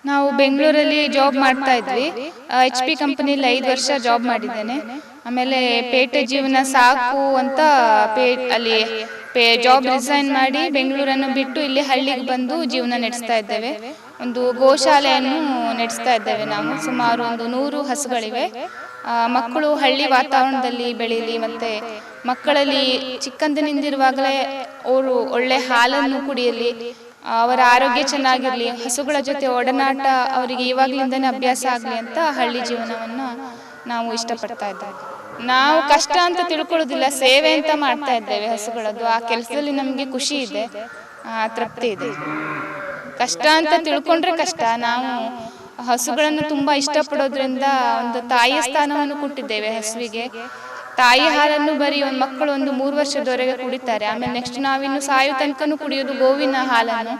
ನಾವು ಬೆಂಗಳೂರಲ್ಲಿ ಜಾಬ್ ಮಾಡ್ತಾ ಇದ್ವಿ. HP ಕಂಪನಿಯಲ್ಲಿ 5 ವರ್ಷ ಜಾಬ್ ಮಾಡಿದ್ದೇನೆ. ಆಮೇಲೆ ಪೇಟೆ ಜೀವನ ಸಾಕು ಅಂತ ಅಲ್ಲಿ ಜಾಬ್ ರಿಸೈನ್ ಮಾಡಿ ಬೆಂಗಳೂರನ್ನು ಬಿಟ್ಟು ಇಲ್ಲಿ ಹಳ್ಳಿಗೆ ಬಂದು ಜೀವನ ನಡೆಸ್ತಾ ಇದ್ದೇವೆ. ಒಂದು ಗೋಶಾಲೆಯನ್ನು ನಡೆಸ್ತಾ ಇದ್ದೇವೆ. ನಾವು ಸುಮಾರು ಒಂದು 100 ಹಸುಗಳಿವೆ. ಮಕ್ಕಳು ಹಳ್ಳಿ ವಾತಾವರಣದಲ್ಲಿ ಬೆಳೀಲಿ, ಮತ್ತು ಮಕ್ಕಳಲ್ಲಿ ಚಿಕ್ಕಂದಿನಿಂದಿರುವಾಗಲೇ ಅವರು ಒಳ್ಳೆ ಹಾಲನ್ನು ಕುಡಿಯಲಿ, ಅವರ ಆರೋಗ್ಯ ಚೆನ್ನಾಗಿರಲಿ, ಹಸುಗಳ ಜೊತೆ ಒಡನಾಟ ಅವರಿಗೆ ಇವಾಗಲಿಂದನೇ ಅಭ್ಯಾಸ ಆಗಲಿ ಅಂತ ಹಳ್ಳಿ ಜೀವನವನ್ನು ನಾವು ಇಷ್ಟಪಡ್ತಾ ಇದ್ದೇವೆ. ನಾವು ಕಷ್ಟ ಅಂತ ತಿಳ್ಕೊಳ್ಳೋದಿಲ್ಲ, ಸೇವೆ ಅಂತ ಮಾಡ್ತಾ ಇದ್ದೇವೆ ಹಸುಗಳದ್ದು. ಆ ಕೆಲಸದಲ್ಲಿ ನಮಗೆ ಖುಷಿ ಇದೆ, ತೃಪ್ತಿ ಇದೆ. ಕಷ್ಟ ಅಂತ ತಿಳ್ಕೊಂಡ್ರೆ ಕಷ್ಟ. ನಾವು ಹಸುಗಳನ್ನು ತುಂಬ ಇಷ್ಟಪಡೋದ್ರಿಂದ ಒಂದು ತಾಯಿಯ ಸ್ಥಾನವನ್ನು ಕೊಟ್ಟಿದ್ದೇವೆ ಹಸುವಿಗೆ. ತಾಯಿ ಹಾಲನ್ನು ಬರೀ ಒಂದು ಮಕ್ಕಳು ಒಂದು 3 ವರ್ಷದವರೆಗೆ ಕುಡಿತಾರೆ. ಆಮೇಲೆ ನೆಕ್ಸ್ಟ್ ನಾವಿನ್ನು ಸಾಯೋ ತನಕನೂ ಕುಡಿಯೋದು ಗೋವಿನ ಹಾಲನ್ನು.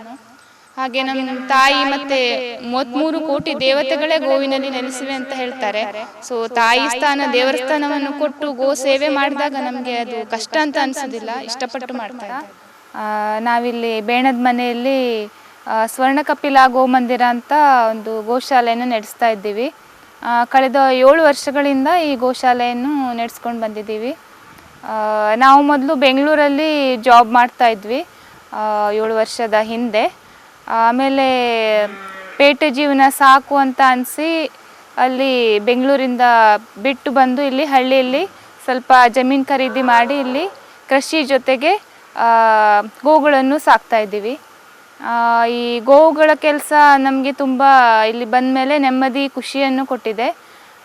ಹಾಗೆ ನಮ್ಮ ತಾಯಿ ಮತ್ತೆ 33 ಕೋಟಿ ದೇವತೆಗಳೇ ಗೋವಿನಲ್ಲಿ ನೆಲೆಸಿವೆ ಅಂತ ಹೇಳ್ತಾರೆ. ಸೊ ತಾಯಿ ಸ್ಥಾನ, ದೇವರ ಸ್ಥಾನವನ್ನು ಕೊಟ್ಟು ಗೋ ಸೇವೆ ಮಾಡಿದಾಗ ನಮಗೆ ಅದು ಕಷ್ಟ ಅಂತ ಅನಿಸೋದಿಲ್ಲ, ಇಷ್ಟಪಟ್ಟು ಮಾಡ್ತಾ ಇದ್ದೀವಿ. ನಾವಿಲ್ಲಿ ಬೇಣದ ಮನೆಯಲ್ಲಿ ಸ್ವರ್ಣ ಕಪಿಲ ಗೋಮಂದಿರ ಅಂತ ಒಂದು ಗೋಶಾಲೆಯನ್ನು ನಡೆಸ್ತಾ ಇದ್ದೀವಿ. ಕಳೆದ 7 ವರ್ಷಗಳಿಂದ ಈ ಗೋಶಾಲೆಯನ್ನು ನಡೆಸ್ಕೊಂಡು ಬಂದಿದ್ದೀವಿ. ನಾವು ಮೊದಲು ಬೆಂಗಳೂರಲ್ಲಿ ಜಾಬ್ ಮಾಡ್ತಾ ಇದ್ವಿ 7 ವರ್ಷದ ಹಿಂದೆ. ಆಮೇಲೆ ಪೇಟೆ ಜೀವನ ಸಾಕು ಅಂತ ಅನಿಸಿ ಅಲ್ಲಿ ಬೆಂಗಳೂರಿಂದ ಬಿಟ್ಟು ಬಂದು ಇಲ್ಲಿ ಹಳ್ಳಿಯಲ್ಲಿ ಸ್ವಲ್ಪ ಜಮೀನು ಖರೀದಿ ಮಾಡಿ ಇಲ್ಲಿ ಕೃಷಿ ಜೊತೆಗೆ ಗೋಗಳನ್ನು ಸಾಕ್ತಾ ಇದ್ದೀವಿ. ಈ ಗೋವುಗಳ ಕೆಲಸ ನಮಗೆ ತುಂಬ ಇಲ್ಲಿ ಬಂದ ಮೇಲೆ ನೆಮ್ಮದಿ, ಖುಷಿಯನ್ನು ಕೊಟ್ಟಿದೆ.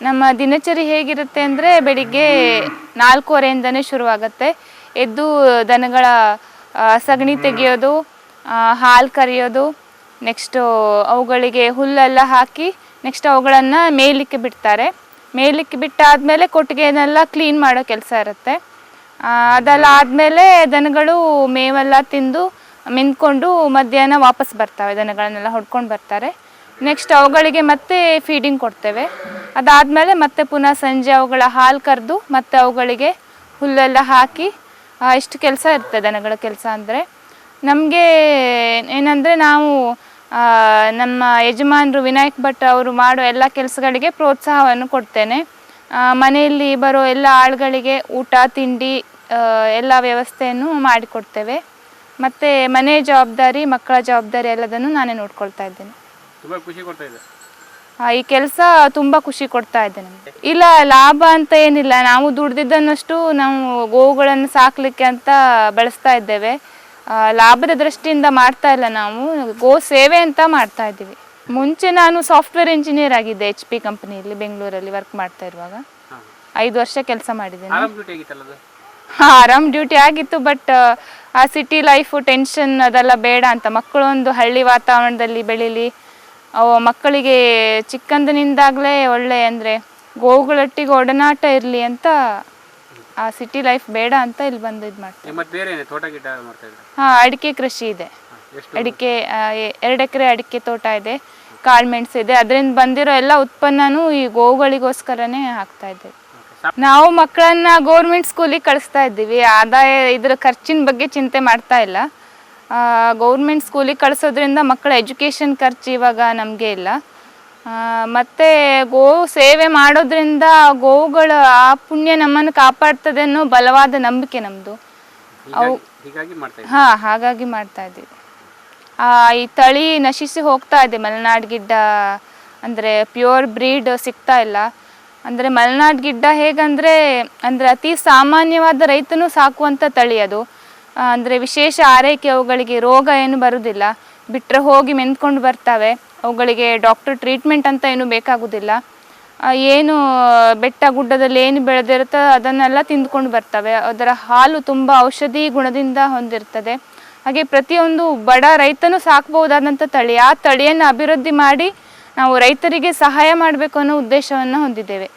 ನಮ್ಮ ದಿನಚರಿ ಹೇಗಿರುತ್ತೆ ಅಂದರೆ ಬೆಳಿಗ್ಗೆ 4:15ಇಂದನೇ ಶುರುವಾಗುತ್ತೆ. ಎದ್ದು ದನಗಳ ಸಗಣಿ ತೆಗೆಯೋದು, ಹಾಲು ಕರೆಯೋದು, ನೆಕ್ಸ್ಟು ಅವುಗಳಿಗೆ ಹುಲ್ಲೆಲ್ಲ ಹಾಕಿ ನೆಕ್ಸ್ಟ್ ಅವುಗಳನ್ನು ಮೇಯಲಿಕ್ಕೆ ಬಿಡ್ತಾರೆ. ಮೇಯಲಿಕ್ಕೆ ಬಿಟ್ಟಾದಮೇಲೆ ಕೊಟ್ಟಿಗೆನೆಲ್ಲ ಕ್ಲೀನ್ ಮಾಡೋ ಕೆಲಸ ಇರುತ್ತೆ. ಅದೆಲ್ಲ ಆದಮೇಲೆ ದನಗಳು ಮೇವೆಲ್ಲ ತಿಂದು ಮೆಂದ್ಕೊಂಡು ಮಧ್ಯಾಹ್ನ ವಾಪಸ್ ಬರ್ತವೆ. ದನಗಳನ್ನೆಲ್ಲ ಹೊಡ್ಕೊಂಡು ಬರ್ತಾರೆ. ನೆಕ್ಸ್ಟ್ ಅವುಗಳಿಗೆ ಮತ್ತೆ ಫೀಡಿಂಗ್ ಕೊಡ್ತೇವೆ. ಅದಾದಮೇಲೆ ಮತ್ತೆ ಪುನಃ ಸಂಜೆ ಅವುಗಳ ಹಾಲು ಕರೆದು ಮತ್ತೆ ಅವುಗಳಿಗೆ ಹುಲ್ಲೆಲ್ಲ ಹಾಕಿ ಇಷ್ಟು ಕೆಲಸ ಇರ್ತದೆ ದನಗಳ ಕೆಲಸ. ಅಂದರೆ ನಮಗೆ ಏನಂದರೆ ನಾವು ನಮ್ಮ ಯಜಮಾನರು ವಿನಾಯಕ್ ಭಟ್ ಅವರು ಮಾಡೋ ಎಲ್ಲ ಕೆಲಸಗಳಿಗೆ ಪ್ರೋತ್ಸಾಹವನ್ನು ಕೊಡ್ತೇನೆ. ಮನೆಯಲ್ಲಿ ಬರೋ ಎಲ್ಲ ಆಳುಗಳಿಗೆ ಊಟ ತಿಂಡಿ ಎಲ್ಲ ವ್ಯವಸ್ಥೆಯನ್ನು ಮಾಡಿಕೊಡ್ತೇವೆ. ಮತ್ತು ಮನೆ ಜವಾಬ್ದಾರಿ, ಮಕ್ಕಳ ಜವಾಬ್ದಾರಿ ಎಲ್ಲದನ್ನು ನಾನೇ ನೋಡ್ಕೊಳ್ತಾ ಇದ್ದೇನೆ. ಈ ಕೆಲಸ ತುಂಬ ಖುಷಿ ಕೊಡ್ತಾ ಇದೆ ನಮಗೆ. ಇಲ್ಲ, ಲಾಭ ಅಂತ ಏನಿಲ್ಲ. ನಾವು ದುಡ್ದಿದ್ದನ್ನಷ್ಟು ನಾವು ಗೋವುಗಳನ್ನು ಸಾಕಲಿಕ್ಕೆ ಅಂತ ಬಳಸ್ತಾ ಇದ್ದೇವೆ. ಲಾಭದ ದೃಷ್ಟಿಯಿಂದ ಮಾಡ್ತಾ ಇಲ್ಲ, ನಾವು ಗೋ ಸೇವೆ ಅಂತ ಮಾಡ್ತಾ ಇದ್ದೀವಿ. ಮುಂಚೆ ನಾನು ಸಾಫ್ಟ್ವೇರ್ ಇಂಜಿನಿಯರ್ ಆಗಿದ್ದೆ HP ಕಂಪನಿಯಲ್ಲಿ ಬೆಂಗಳೂರಲ್ಲಿ ವರ್ಕ್ ಮಾಡ್ತಾ ಇರುವಾಗ. 5 ವರ್ಷ ಕೆಲಸ ಮಾಡಿದ್ದೇನೆ. ಆರಾಮ್ ಡ್ಯೂಟಿ ಆಗಿತ್ತು, ಬಟ್ ಆ ಸಿಟಿ ಲೈಫು ಟೆನ್ಷನ್ ಅದೆಲ್ಲ ಬೇಡ ಅಂತ. ಮಕ್ಕಳು ಒಂದು ಹಳ್ಳಿ ವಾತಾವರಣದಲ್ಲಿ ಬೆಳೀಲಿ, ಅವು ಮಕ್ಕಳಿಗೆ ಚಿಕ್ಕಂದಿನಿಂದಾಗಲೇ ಒಳ್ಳೆ ಅಂದರೆ ಗೋವುಗಳೊಟ್ಟಿಗೆ ಒಡನಾಟ ಇರಲಿ ಅಂತ ಆ ಸಿಟಿ ಲೈಫ್ ಬೇಡ ಅಂತ ಇಲ್ಲಿ ಬಂದು ಇದು ಮಾಡ್ತೀವಿ. ಅಡಿಕೆ ಕೃಷಿ ಇದೆ. ಅಡಿಕೆ 2 ಎಕರೆ ಅಡಿಕೆ ತೋಟ ಇದೆ, ಕಾಳುಮೆಣಸು ಇದೆ. ಅದರಿಂದ ಬಂದಿರೋ ಎಲ್ಲ ಉತ್ಪನ್ನನೂ ಈ ಗೋವುಗಳಿಗೋಸ್ಕರನೇ ಹಾಕ್ತಾ ಇದ್ದೇವೆ. ನಾವು ಮಕ್ಕಳನ್ನ ಗೌರ್ಮೆಂಟ್ ಸ್ಕೂಲಿಗೆ ಕಳಿಸ್ತಾ ಇದ್ದೀವಿ. ಆದಾಯ ಇದರ ಖರ್ಚಿನ ಬಗ್ಗೆ ಚಿಂತೆ ಮಾಡ್ತಾ ಇಲ್ಲ. ಗೌರ್ಮೆಂಟ್ ಸ್ಕೂಲಿಗೆ ಕಳಿಸೋದ್ರಿಂದ ಮಕ್ಕಳ ಎಜುಕೇಷನ್ ಖರ್ಚು ಇವಾಗ ನಮಗೆ ಇಲ್ಲ. ಮತ್ತು ಗೋವು ಸೇವೆ ಮಾಡೋದ್ರಿಂದ ಗೋವುಗಳ ಆ ಪುಣ್ಯ ನಮ್ಮನ್ನು ಕಾಪಾಡ್ತದೆ ಅನ್ನೋ ಬಲವಾದ ನಂಬಿಕೆ ನಮ್ಮದು. ಹಾಗಾಗಿ ಮಾಡ್ತಾ ಇದ್ದೀವಿ. ಈ ತಳಿ ನಶಿಸಿ ಹೋಗ್ತಾ ಇದೆ. ಮಲೆನಾಡು ಗಿಡ್ಡ ಅಂದರೆ ಪ್ಯೂರ್ ಬ್ರೀಡ್ ಸಿಗ್ತಾ ಇಲ್ಲ. ಅಂದರೆ ಮಲೆನಾಡು ಗಿಡ್ಡ ಹೇಗಂದರೆ ಅತಿ ಸಾಮಾನ್ಯವಾದ ರೈತನೂ ಸಾಕುವಂಥ ತಳಿ ಅದು. ಅಂದರೆ ವಿಶೇಷ ಆರೈಕೆ, ಅವುಗಳಿಗೆ ರೋಗ ಏನು ಬರುವುದಿಲ್ಲ. ಬಿಟ್ಟರೆ ಹೋಗಿ ಮೆಂದ್ಕೊಂಡು ಬರ್ತವೆ. ಅವುಗಳಿಗೆ ಡಾಕ್ಟರ್ ಟ್ರೀಟ್ಮೆಂಟ್ ಅಂತ ಏನು ಬೇಕಾಗೋದಿಲ್ಲ. ಏನು ಬೆಟ್ಟ ಗುಡ್ಡದಲ್ಲಿ ಏನು ಬೆಳೆದಿರುತ್ತೋ ಅದನ್ನೆಲ್ಲ ತಿಂದ್ಕೊಂಡು ಬರ್ತವೆ. ಅದರ ಹಾಲು ತುಂಬ ಔಷಧಿ ಗುಣದಿಂದ ಹೊಂದಿರ್ತದೆ. ಹಾಗೆ ಪ್ರತಿಯೊಂದು ಬಡ ರೈತನೂ ಸಾಕಬಹುದಾದಂಥ ತಳಿ. ಆ ತಳಿಯನ್ನು ಅಭಿವೃದ್ಧಿ ಮಾಡಿ ನಾವು ರೈತರಿಗೆ ಸಹಾಯ ಮಾಡಬೇಕು ಅನ್ನೋ ಉದ್ದೇಶವನ್ನು ಹೊಂದಿದ್ದೇವೆ.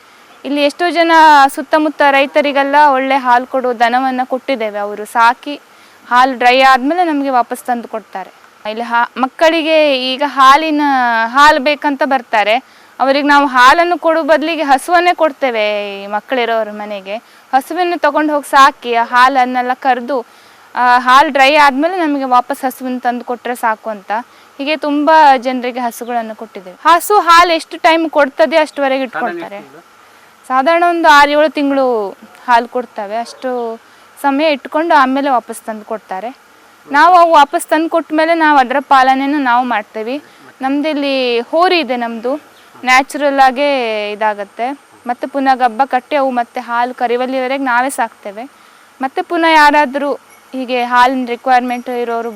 ಇಲ್ಲಿ ಎಷ್ಟೋ ಜನ ಸುತ್ತಮುತ್ತ ರೈತರಿಗೆಲ್ಲ ಒಳ್ಳೆ ಹಾಲು ಕೊಡೋ ದನವನ್ನು ಕೊಟ್ಟಿದ್ದೇವೆ. ಅವರು ಸಾಕಿ ಹಾಲು ಡ್ರೈ ಆದಮೇಲೆ ನಮಗೆ ವಾಪಸ್ ತಂದು ಕೊಡ್ತಾರೆ. ಇಲ್ಲಿ ಮಕ್ಕಳಿಗೆ ಈಗ ಹಾಲು ಬೇಕಂತ ಬರ್ತಾರೆ. ಅವರಿಗೆ ನಾವು ಹಾಲನ್ನು ಕೊಡೋ ಬದಲಿಗೆ ಹಸುವನ್ನೇ ಕೊಡ್ತೇವೆ. ಈ ಮಕ್ಕಳಿರೋರ ಮನೆಗೆ ಹಸುವನ್ನು ತೊಗೊಂಡು ಹೋಗಿ ಸಾಕಿ ಆ ಹಾಲನ್ನೆಲ್ಲ ಕರೆದು ಹಾಲು ಡ್ರೈ ಆದಮೇಲೆ ನಮಗೆ ವಾಪಸ್ ಹಸುವನ್ನು ತಂದು ಕೊಟ್ಟರೆ ಸಾಕು ಅಂತ. ಹೀಗೆ ತುಂಬಾ ಜನರಿಗೆ ಹಸುಗಳನ್ನು ಕೊಟ್ಟಿದ್ದೇವೆ. ಹಸು ಹಾಲು ಎಷ್ಟು ಟೈಮ್ ಕೊಡ್ತದೆ ಅಷ್ಟುವರೆಗೆ ಇಟ್ಕೊಳ್ತಾರೆ. ಸಾಧಾರಣ ಒಂದು 6-7 ತಿಂಗಳು ಹಾಲು ಕೊಡ್ತವೆ. ಅಷ್ಟು ಸಮಯ ಇಟ್ಕೊಂಡು ಆಮೇಲೆ ವಾಪಸ್ ತಂದು ಕೊಡ್ತಾರೆ. ನಾವು ಅವು ವಾಪಸ್ ತಂದು ಕೊಟ್ಟ ಮೇಲೆ ನಾವು ಅದರ ಪಾಲನೆಯನ್ನು ನಾವು ಮಾಡ್ತೇವೆ. ನಮ್ಮದಿಲ್ಲಿ ಹೋರಿ ಇದೆ, ನಮ್ಮದು ನ್ಯಾಚುರಲ್ ಆಗೇ ಇದಾಗತ್ತೆ. ಮತ್ತು ಪುನಃ ಗಬ್ಬ ಕಟ್ಟಿ ಅವು ಮತ್ತೆ ಹಾಲು ಕರಿವಲ್ಲಿವರೆಗೆ ನಾವೇ ಸಾಕ್ತೇವೆ. ಮತ್ತು ಪುನಃ ಯಾರಾದರೂ ಹೀಗೆ ಹಾಲಿನ ರಿಕ್ವೈರ್ಮೆಂಟ್ ಇರೋರು